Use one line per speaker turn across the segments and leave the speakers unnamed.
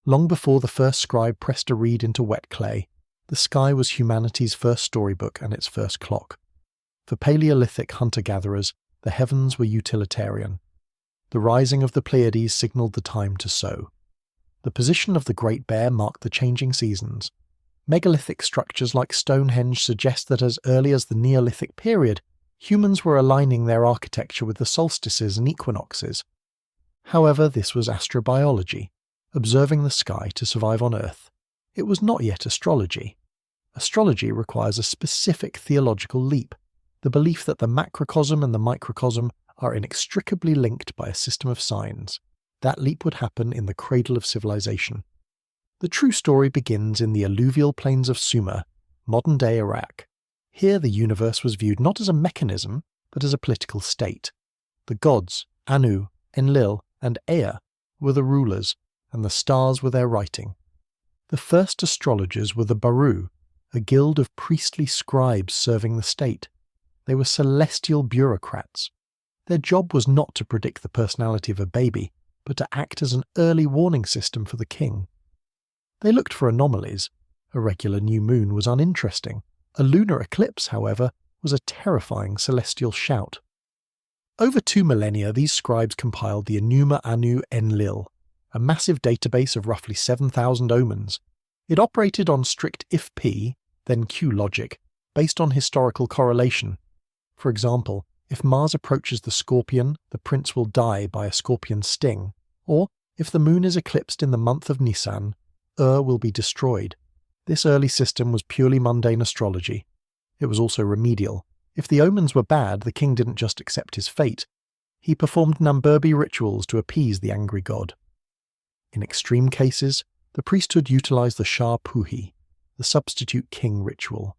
Long before the first scribe pressed a reed into wet clay, the sky was humanity's first storybook and its first clock. For Paleolithic hunter-gatherers, the heavens were utilitarian. The rising of the Pleiades signalled the time to sow. The position of the Great Bear marked the changing seasons. Megalithic structures like Stonehenge suggest that as early as the Neolithic period, humans were aligning their architecture with the solstices and equinoxes. However, this was astrobiology, observing the sky to survive on Earth. It was not yet astrology. Astrology requires a specific theological leap, the belief that the macrocosm and the microcosm are inextricably linked by a system of signs. That leap would happen in the cradle of civilization. The true story begins in the alluvial plains of Sumer, modern-day Iraq. Here the universe was viewed not as a mechanism, but as a political state. The gods, Anu, Enlil, and Ea, were the rulers, and the stars were their writing. The first astrologers were the Baru, a guild of priestly scribes serving the state. They were celestial bureaucrats. Their job was not to predict the personality of a baby, but to act as an early warning system for the king. They looked for anomalies. A regular new moon was uninteresting. A lunar eclipse, however, was a terrifying celestial shout. Over 2 millennia, these scribes compiled the Enuma Anu Enlil, a massive database of roughly 7,000 omens. It operated on strict if-P, then Q logic, based on historical correlation. For example, if Mars approaches the Scorpion, the prince will die by a scorpion's sting, or if the moon is eclipsed in the month of Nisan, will be destroyed. This early system was purely mundane astrology. It was also remedial. If the omens were bad, the king didn't just accept his fate. He performed Namburbi rituals to appease the angry god. In extreme cases, the priesthood utilized the Shah Puhi, the substitute king ritual.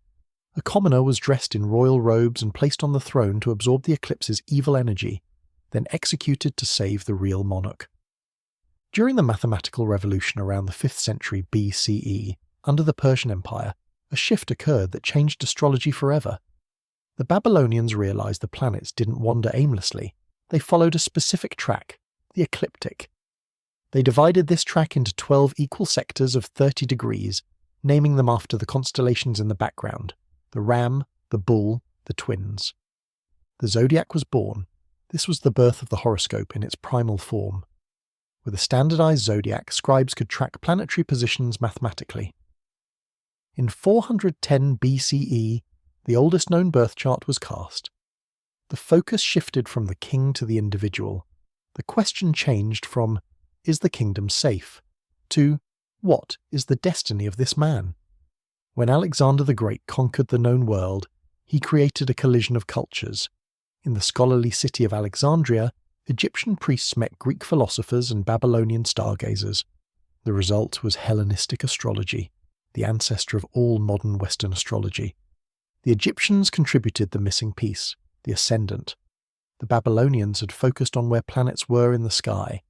A commoner was dressed in royal robes and placed on the throne to absorb the eclipse's evil energy, then executed to save the real monarch. During the mathematical revolution around the 5th century BCE, under the Persian Empire, a shift occurred that changed astrology forever. The Babylonians realized the planets didn't wander aimlessly. They followed a specific track, the ecliptic. They divided this track into 12 equal sectors of 30 degrees, naming them after the constellations in the background: the Ram, the Bull, the Twins. The zodiac was born. This was the birth of the horoscope in its primal form. With a standardized zodiac, scribes could track planetary positions mathematically. In 410 BCE, the oldest known birth chart was cast. The focus shifted from the king to the individual. The question changed from, "Is the kingdom safe?" to, "What is the destiny of this man?" When Alexander the Great conquered the known world, he created a collision of cultures. In the scholarly city of Alexandria, Egyptian priests met Greek philosophers and Babylonian stargazers. The result was Hellenistic astrology, the ancestor of all modern Western astrology. The Egyptians contributed the missing piece, the ascendant. The Babylonians had focused on where planets were in the sky.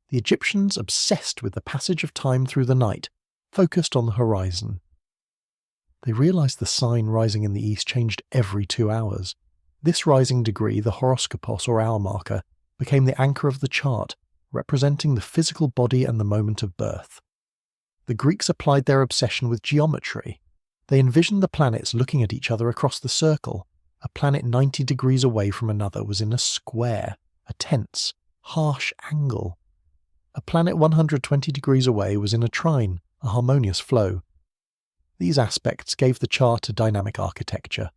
The Egyptians, obsessed with the passage of time through the night, focused on the horizon. They realized the sign rising in the east changed every 2 hours. This rising degree, the horoscopos or hour marker, became the anchor of the chart, representing the physical body and the moment of birth. The Greeks applied their obsession with geometry. They envisioned the planets looking at each other across the circle. A planet 90 degrees away from another was in a square, a tense, harsh angle. A planet 120 degrees away was in a trine, a harmonious flow. These aspects gave the chart a dynamic architecture.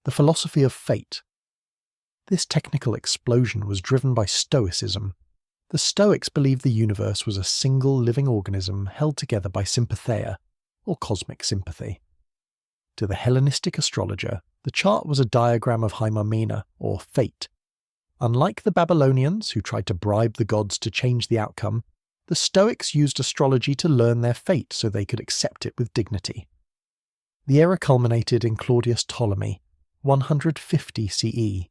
The philosophy of fate. This technical explosion was driven by Stoicism. The Stoics believed the universe was a single living organism held together by sympatheia, or cosmic sympathy. To the Hellenistic astrologer, the chart was a diagram of Haimamina, or fate. Unlike the Babylonians, who tried to bribe the gods to change the outcome, the Stoics used astrology to learn their fate so they could accept it with dignity. The era culminated in Claudius Ptolemy, 150 CE.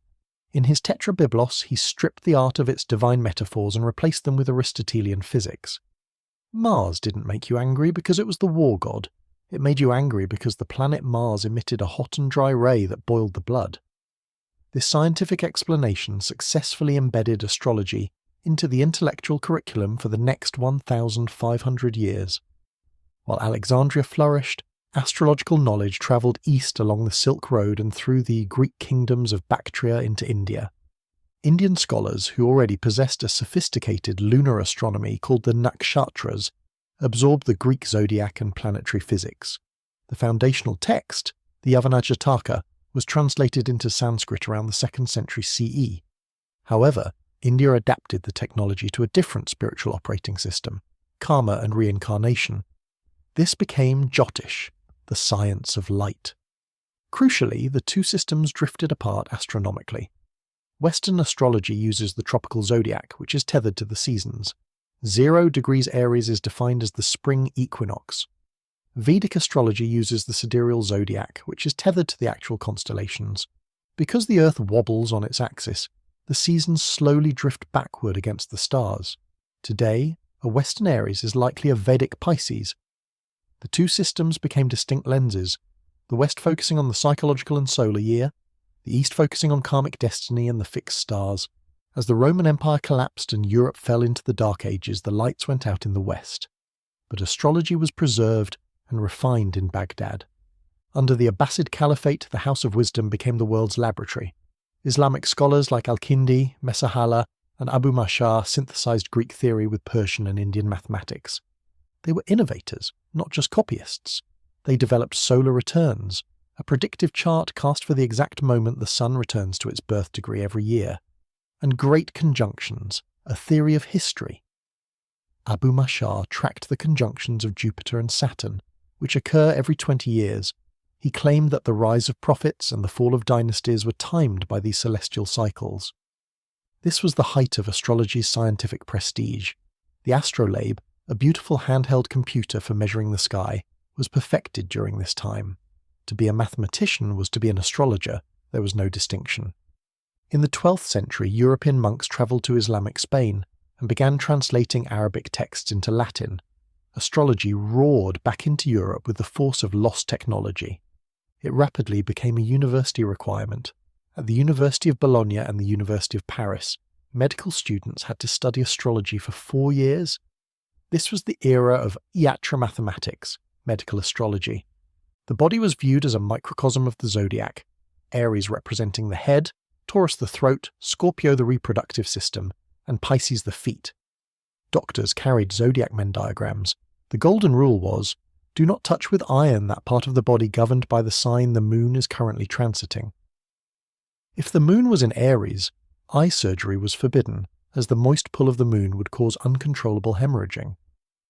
In his Tetrabiblos, he stripped the art of its divine metaphors and replaced them with Aristotelian physics. Mars didn't make you angry because it was the war god. It made you angry because the planet Mars emitted a hot and dry ray that boiled the blood. This scientific explanation successfully embedded astrology into the intellectual curriculum for the next 1,500 years. While Alexandria flourished, astrological knowledge travelled east along the Silk Road and through the Greek kingdoms of Bactria into India. Indian scholars who already possessed a sophisticated lunar astronomy called the nakshatras absorbed the Greek zodiac and planetary physics. The foundational text, the Yavanajataka, was translated into Sanskrit around the 2nd century CE. However, India adapted the technology to a different spiritual operating system, karma and reincarnation. This became Jyotish, the science of light. Crucially, the two systems drifted apart astronomically. Western astrology uses the tropical zodiac, which is tethered to the seasons. 0 degrees Aries is defined as the spring equinox. Vedic astrology uses the sidereal zodiac, which is tethered to the actual constellations. Because the Earth wobbles on its axis, the seasons slowly drift backward against the stars. Today, a Western Aries is likely a Vedic Pisces. The two systems became distinct lenses, the West focusing on the psychological and solar year, the East focusing on karmic destiny and the fixed stars. As the Roman Empire collapsed and Europe fell into the Dark Ages, the lights went out in the West. But astrology was preserved and refined in Baghdad. Under the Abbasid Caliphate, the House of Wisdom became the world's laboratory. Islamic scholars like Al-Kindi, Mesahala, and Abu Mashar synthesized Greek theory with Persian and Indian mathematics. They were innovators, not just copyists. They developed solar returns, a predictive chart cast for the exact moment the sun returns to its birth degree every year, and great conjunctions, a theory of history. Abu Mashar tracked the conjunctions of Jupiter and Saturn, which occur every 20 years. He claimed that the rise of prophets and the fall of dynasties were timed by these celestial cycles. This was the height of astrology's scientific prestige. The astrolabe, a beautiful handheld computer for measuring the sky, was perfected during this time. To be a mathematician was to be an astrologer. There was no distinction. In the 12th century, European monks travelled to Islamic Spain and began translating Arabic texts into Latin. Astrology roared back into Europe with the force of lost technology. It rapidly became a university requirement. At the University of Bologna and the University of Paris, medical students had to study astrology for 4 years. This was the era of iatra mathematics, medical astrology. The body was viewed as a microcosm of the zodiac, Aries representing the head, Taurus the throat, Scorpio the reproductive system, and Pisces the feet. Doctors carried zodiac men diagrams. The golden rule was, do not touch with iron that part of the body governed by the sign the moon is currently transiting. If the moon was in Aries, eye surgery was forbidden, as the moist pull of the moon would cause uncontrollable hemorrhaging.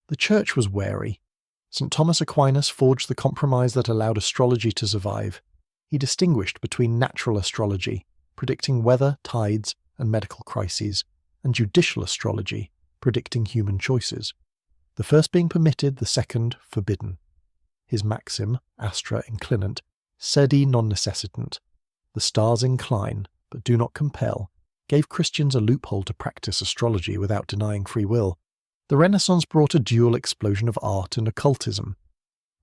The church was wary. St. Thomas Aquinas forged the compromise that allowed astrology to survive. He distinguished between natural astrology, predicting weather, tides, and medical crises, and judicial astrology, predicting human choices. The first being permitted, the second forbidden. His maxim, astra inclinant, sedi non necessitant, the stars incline, but do not compel, gave Christians a loophole to practice astrology without denying free will. The Renaissance brought a dual explosion of art and occultism.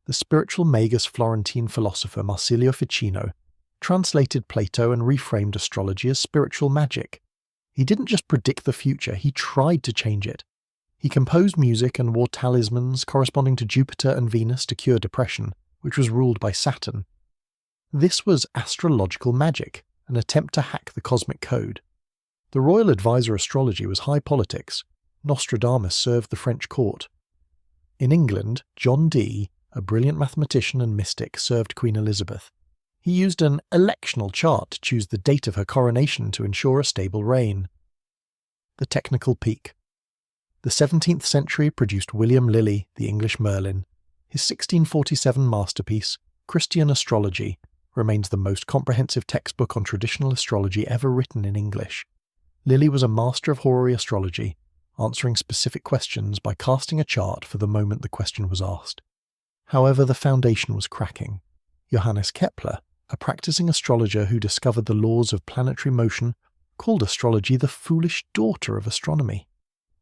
The spiritual magus Florentine philosopher Marsilio Ficino translated Plato and reframed astrology as spiritual magic. He didn't just predict the future, he tried to change it. He composed music and wore talismans corresponding to Jupiter and Venus to cure depression, which was ruled by Saturn. This was astrological magic, an attempt to hack the cosmic code. The royal advisor astrology was high politics. Nostradamus served the French court. In England, John Dee, a brilliant mathematician and mystic, served Queen Elizabeth. He used an electional chart to choose the date of her coronation to ensure a stable reign. The technical peak. The 17th century produced William Lilly, the English Merlin. His 1647 masterpiece, Christian Astrology, remains the most comprehensive textbook on traditional astrology ever written in English. Lilly was a master of horary astrology, answering specific questions by casting a chart for the moment the question was asked. However, the foundation was cracking. Johannes Kepler, a practicing astrologer who discovered the laws of planetary motion, called astrology the foolish daughter of astronomy.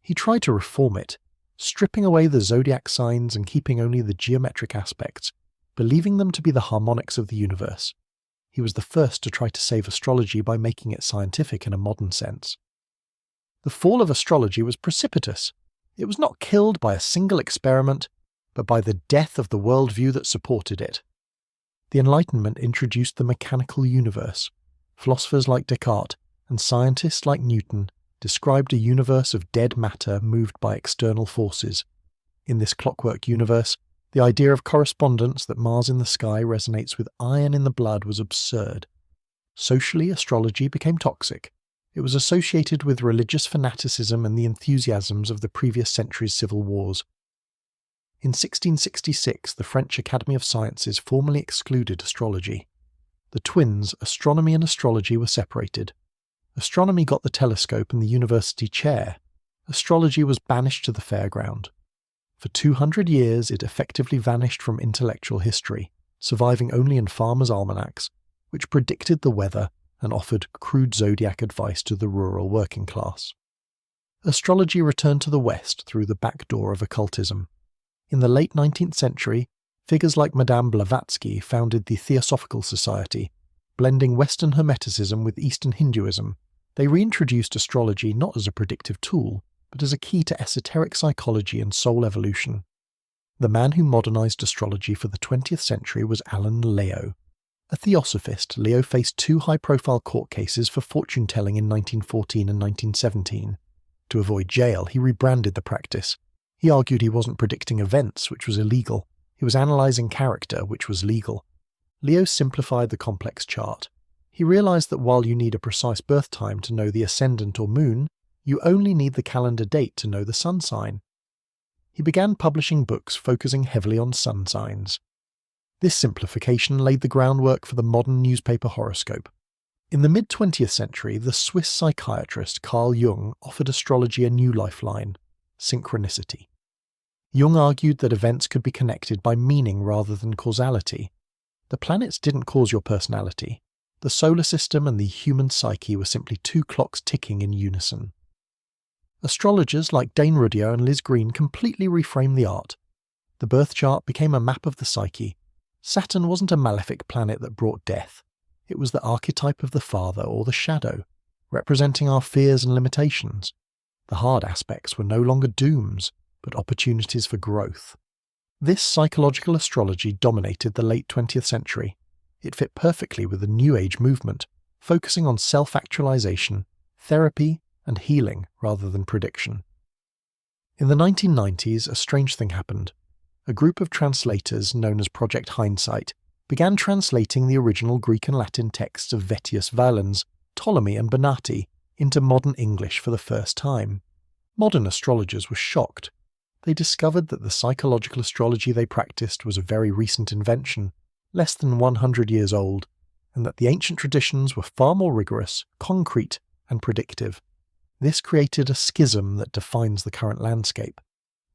He tried to reform it, stripping away the zodiac signs and keeping only the geometric aspects, believing them to be the harmonics of the universe. He was the first to try to save astrology by making it scientific in a modern sense. The fall of astrology was precipitous. It was not killed by a single experiment, but by the death of the worldview that supported it. The Enlightenment introduced the mechanical universe. Philosophers like Descartes and scientists like Newton described a universe of dead matter moved by external forces. In this clockwork universe, the idea of correspondence that Mars in the sky resonates with iron in the blood was absurd. Socially, astrology became toxic. It was associated with religious fanaticism and the enthusiasms of the previous century's civil wars. In 1666, the French Academy of Sciences formally excluded astrology. The twins, astronomy and astrology, were separated. Astronomy got the telescope and the university chair. Astrology was banished to the fairground. For 200 years, it effectively vanished from intellectual history, surviving only in farmers' almanacs, which predicted the weather and offered crude zodiac advice to the rural working class. Astrology returned to the West through the back door of occultism. In the late 19th century, figures like Madame Blavatsky founded the Theosophical Society. Blending Western Hermeticism with Eastern Hinduism, they reintroduced astrology not as a predictive tool, but as a key to esoteric psychology and soul evolution. The man who modernized astrology for the 20th century was Alan Leo. A theosophist, Leo faced 2 high-profile court cases for fortune-telling in 1914 and 1917. To avoid jail, he rebranded the practice. He argued he wasn't predicting events, which was illegal. He was analyzing character, which was legal. Leo simplified the complex chart. He realized that while you need a precise birth time to know the ascendant or moon, you only need the calendar date to know the sun sign. He began publishing books focusing heavily on sun signs. This simplification laid the groundwork for the modern newspaper horoscope. In the mid-20th century, the Swiss psychiatrist Carl Jung offered astrology a new lifeline: synchronicity. Jung argued that events could be connected by meaning rather than causality. The planets didn't cause your personality. The solar system and the human psyche were simply 2 clocks ticking in unison. Astrologers like Dane Rudhyar and Liz Green completely reframed the art. The birth chart became a map of the psyche. Saturn wasn't a malefic planet that brought death. It was the archetype of the father or the shadow, representing our fears and limitations. The hard aspects were no longer dooms, but opportunities for growth. This psychological astrology dominated the late 20th century. It fit perfectly with the New Age movement, focusing on self-actualization, therapy, and healing rather than prediction. In the 1990s, a strange thing happened. A group of translators, known as Project Hindsight, began translating the original Greek and Latin texts of Vettius Valens, Ptolemy and Bonatti into modern English for the first time. Modern astrologers were shocked. They discovered that the psychological astrology they practiced was a very recent invention, less than 100 years old, and that the ancient traditions were far more rigorous, concrete, and predictive. This created a schism that defines the current landscape.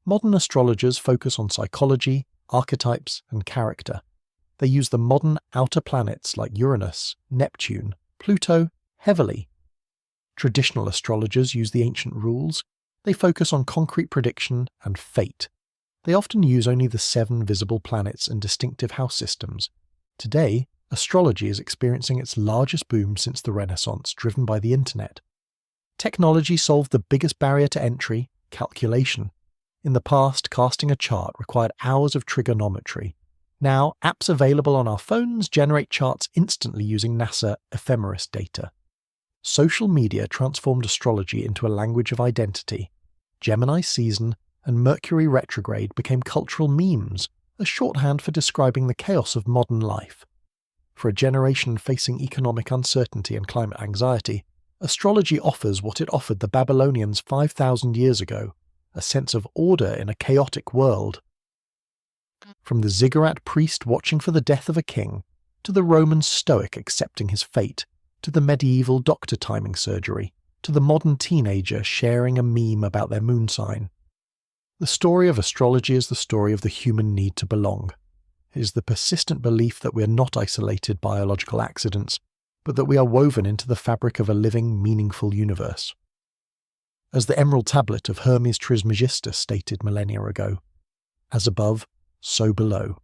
Modern astrologers focus on psychology, archetypes, and character. They use the modern outer planets like Uranus, Neptune, Pluto heavily. Traditional astrologers use the ancient rules. They focus on concrete prediction and fate. They often use only the 7 visible planets and distinctive house systems. Today, astrology is experiencing its largest boom since the Renaissance, driven by the internet. Technology solved the biggest barrier to entry: calculation. In the past, casting a chart required hours of trigonometry. Now, apps available on our phones generate charts instantly using NASA ephemeris data. Social media transformed astrology into a language of identity. Gemini season and Mercury retrograde became cultural memes, a shorthand for describing the chaos of modern life. For a generation facing economic uncertainty and climate anxiety, astrology offers what it offered the Babylonians 5,000 years ago: a sense of order in a chaotic world. From the ziggurat priest watching for the death of a king, to the Roman Stoic accepting his fate, to the medieval doctor timing surgery, to the modern teenager sharing a meme about their moon sign. The story of astrology is the story of the human need to belong. It is the persistent belief that we are not isolated biological accidents, but that we are woven into the fabric of a living, meaningful universe. As the Emerald Tablet of Hermes Trismegistus stated millennia ago, as above, so below.